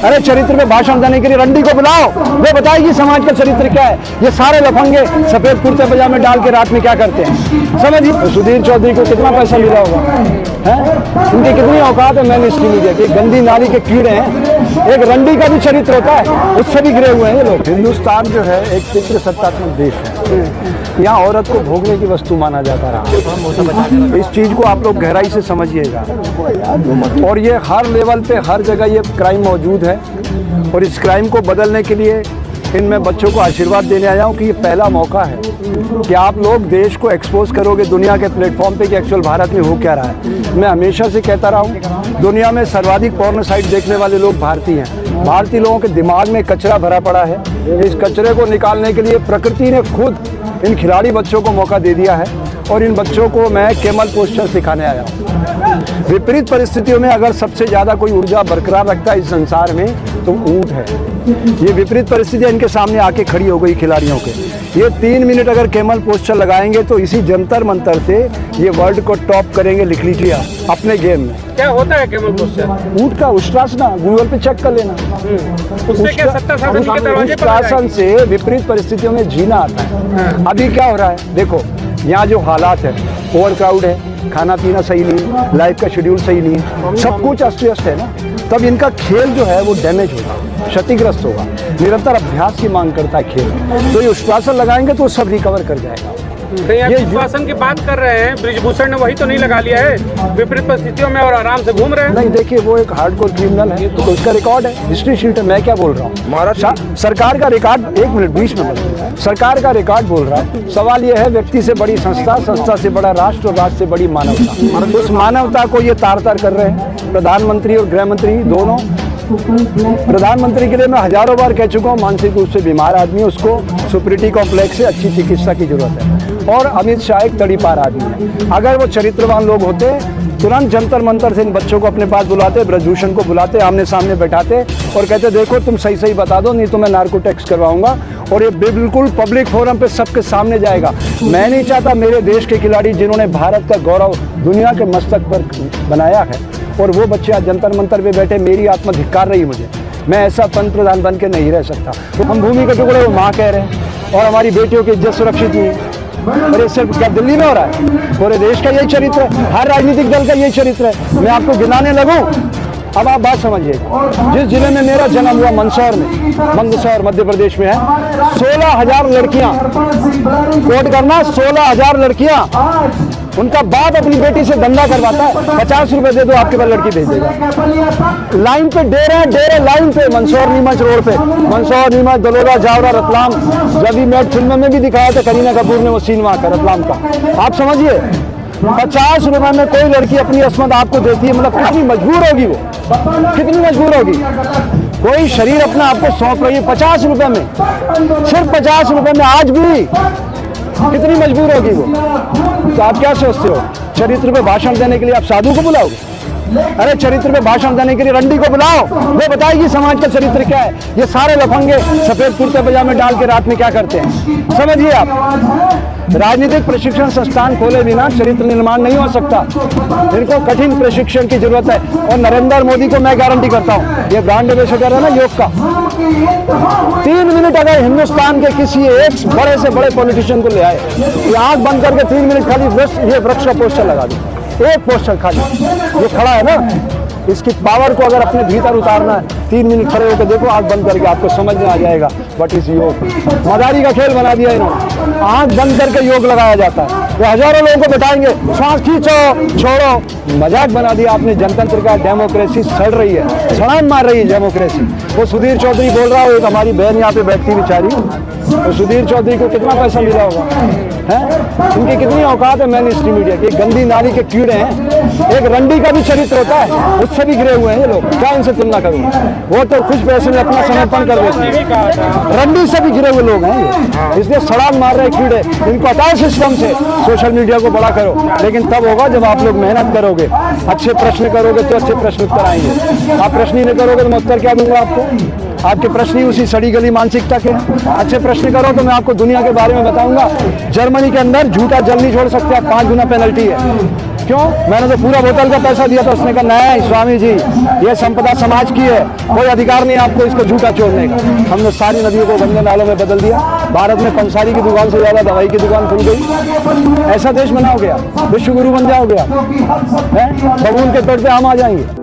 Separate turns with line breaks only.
अरे चरित्र में भाषण देने के लिए रंडी को बुलाओ, वो बताएगी समाज का चरित्र क्या है। ये सारे लफंगे सफेद कुर्ते पजामे डाल के रात में क्या करते हैं समझिए। तो सुधीर चौधरी को कितना पैसा मिला होगा है, उनकी कितनी औकात है मैन स्ट्रीम मीडिया की। गंदी नाली के कीड़े हैं, एक रंडी का भी चरित्र होता है, उससे भी गिरे हुए हैं ये लोग। हिंदुस्तान जो है एक पितृ सत्तात्मक देश है, यहाँ औरत को भोगने की वस्तु माना जाता रहा। इस चीज को आप लोग गहराई से समझिएगा। और ये हर लेवल पे हर जगह ये क्राइम मौजूद है, और इस क्राइम को बदलने के लिए इनमें बच्चों को आशीर्वाद देने आया हूँ कि ये पहला मौका है कि आप लोग देश को एक्सपोज करोगे दुनिया के प्लेटफॉर्म पे कि एक्चुअल भारत में हो क्या रहा है। मैं हमेशा से कहता रहा हूँ, दुनिया में सर्वाधिक पॉर्न साइट देखने वाले लोग भारतीय हैं। भारतीय लोगों के दिमाग में कचरा भरा पड़ा है। इस कचरे को निकालने के लिए प्रकृति ने खुद इन खिलाड़ी बच्चों को मौका दे दिया है, और इन बच्चों को मैं केमल पोस्चर सिखाने आया हूँ। विपरीत परिस्थितियों में अगर सबसे ज़्यादा कोई ऊर्जा बरकरार रखता है इस संसार में तो ऊँट है। ये विपरीत परिस्थितियाँ इनके सामने आके खड़ी हो गई खिलाड़ियों के। ये 3 मिनट अगर केमल पोस्चर लगाएंगे तो इसी जंतर मंतर से ये वर्ल्ड को टॉप करेंगे। लिख लीजिए अपने गेम में।
क्या होता है केमल पोस्चर?
ऊँट का उष्ट्रासन, गूगल पे चेक कर लेना।
उससे क्या सत्ता शासन के दरवाजे पर
उष्ट्रासन से विपरीत परिस्थितियों में जीना आता है। अभी क्या हो रहा है देखो, यहाँ जो हालात है, ओवर क्राउड है, खाना पीना सही नहीं है, लाइफ का शेड्यूल सही नहीं है, सब कुछ अस्त व्यस्त है ना, तब इनका खेल जो है वो डैमेज होगा, क्षतिग्रस्त होगा। निरंतर अभ्यास की मांग करता है खेल, तो ये उष्ट्रासन लगाएंगे तो सब रिकवर कर जाएगा।
ये उष्ट्रासन की बात कर रहे हैं, ब्रिजभूषण ने वही तो नहीं लगा लिया है विपरीत परिस्थितियों में और आराम से घूम रहे हैं।
नहीं देखिए, वो एक हार्डकोर क्रिमिनल है, तो उसका रिकॉर्ड है, हिस्ट्री शीट है। मैं क्या बोल रहा हूँ, सरकार का रिकॉर्ड, 1 मिनट 20 में सरकार का रिकॉर्ड बोल रहा है। सवाल यह है, व्यक्ति से बड़ी संस्था, संस्था से बड़ा राष्ट्र और राष्ट्र से बड़ी मानवता। उस मानवता को ये तार तार कर रहे हैं प्रधानमंत्री और गृह मंत्री दोनों। प्रधानमंत्री के लिए मैं हजारों बार कह चुका हूँ, मानसिक रूप से बीमार आदमी, उसको सुप्रीटी कॉम्प्लेक्स से अच्छी चिकित्सा की जरूरत है। और अमित शाह एक तड़ीपार आदमी है। अगर वो चरित्रवान लोग होते, तुरंत जंतर मंतर से इन बच्चों को अपने पास बुलाते, ब्रजभूषण को बुलाते, आमने सामने बैठाते और कहते देखो तुम सही सही बता दो, नहीं तो मैं नार्को टैक्स करवाऊंगा। और ये बिल्कुल पब्लिक फोरम पे सबके सामने जाएगा। मैं नहीं चाहता मेरे देश के खिलाड़ी जिन्होंने भारत का गौरव दुनिया के मस्तक पर बनाया है, और वो बच्चे आज जंतर मंतर पे बैठे, मेरी आत्मा धिक्कार रही मुझे। मैं ऐसा पंत प्रधान बन के नहीं रह सकता। तो हम भूमि के टुकड़े वो माँ कह रहे हैं, और हमारी बेटियों की इज्जत सुरक्षित नहीं है। और ये सिर्फ क्या दिल्ली में हो रहा है, पूरे देश का यही चरित्र है, हर राजनीतिक दल का यही चरित्र है। मैं आपको गिनाने लगूं, अब आप बात समझिएगा। जिस जिले में मेरा जन्म हुआ, मंदसौर मध्य प्रदेश में है, 16,000 लड़कियां, कोट करना 16,000 लड़कियां, उनका बाप अपनी बेटी से धंधा करवाता है। 50 रुपए दे दो, आपके पास लड़की भेज देगा। लाइन पे डेरे लाइन पे, मंदसौर नीमच रोड पे, मंदसौर नीमच दलोरा जावरा रतलाम। जब भी मैट फिल्म में भी दिखाया था करीना कपूर ने वो सीन वहां का रतलाम का। आप समझिए 50 रुपए में कोई लड़की अपनी अस्मत आपको देती है, मतलब कितनी मजबूर होगी वो, कितनी मजबूर होगी। कोई शरीर अपना आपको सौंप रही है 50 रुपए में, सिर्फ 50 रुपए में, आज भी कितनी मजबूर होगी वो। तो आप क्या सोचते हो, चरित्र पे भाषण देने के लिए आप साधु को बुलाओगे? अरे चरित्र पे भाषण देने के लिए रंडी को बुलाओ, वो बताएगी समाज का चरित्र क्या है। ये सारे लफंगे सफेद कुर्ते पजामे डाल के रात में क्या करते हैं समझिए आप। राजनीतिक प्रशिक्षण संस्थान खोले बिना चरित्र निर्माण नहीं हो सकता। इनको कठिन प्रशिक्षण की जरूरत है। और नरेंद्र मोदी को मैं गारंटी करता हूँ, ये ब्रांड एम्बेसडर है ना योग का, 3 मिनट अगर हिंदुस्तान के किसी एक बड़े से बड़े पॉलिटिशियन को ले आए, ये आंख बंद करके 3 मिनट खाली ये वृक्ष का पोस्टर लगा दो, एक पोस्टर खाली, ये खड़ा है ना, इसकी पावर को अगर अपने भीतर उतारना है, 3 मिनट खड़े होकर देखो, आंख बंद करके आपको समझ में आ जाएगा व्हाट इज योग। मदारी का खेल बना दिया इन्होंने, आंख बंद करके योग लगाया जाता है। वो हजारों लोगों को बैठाएंगे, सांस खींचो छोड़ो, मजाक बना दिया आपने जनतंत्र का। डेमोक्रेसी सड़ रही है, छलांग मार रही है डेमोक्रेसी। वो सुधीर चौधरी बोल रहा हो, एक हमारी बहन यहाँ पे बैठती बेचारी, तो सुधीर चौधरी को कितना पैसा मिला होगा है, उनकी कितनी औकात है मैन स्ट्रीम मीडिया की। गंदी नाली के कीड़े हैं, एक रंडी का भी चरित्र होता है, उससे भी गिरे हुए हैं ये लोग। क्या इनसे तुलना करूँ, वो तो कुछ पैसे में अपना समर्पण कर देते हैं, रंडी से भी गिरे हुए लोग हैं ये, इसलिए सड़ाल मार रहे कीड़े। इनको हटाओ सिस्टम से, सोशल मीडिया को बड़ा करो, लेकिन तब होगा जब आप लोग मेहनत करोगे, अच्छे प्रश्न करोगे तो अच्छे प्रश्न उत्तर आएंगे। आप प्रश्न ही नहीं करोगे तो मैं उत्तर क्या दूंगा आपको। आपके प्रश्न ही उसी सड़ी गली मानसिकता के हैं। अच्छे प्रश्न करो तो मैं आपको दुनिया के बारे में बताऊंगा। जर्मनी के अंदर झूठा जल नहीं छोड़ सकते आप, 5 गुना पेनल्टी है। क्यों? मैंने तो पूरा बोतल का पैसा दिया था। उसने कहा नहीं स्वामी जी, ये संपदा समाज की है, कोई अधिकार नहीं आपको इसको झूठा छोड़ने का। हमने सारी नदियों को गंदे नालों में बदल दिया। भारत में पंसारी की दुकान से ज्यादा दवाई की दुकान खुल गई। ऐसा देश बनाओगे आप, विश्व गुरु बन जाओगे आप, बबूल के तौर पे हम आ जाएंगे।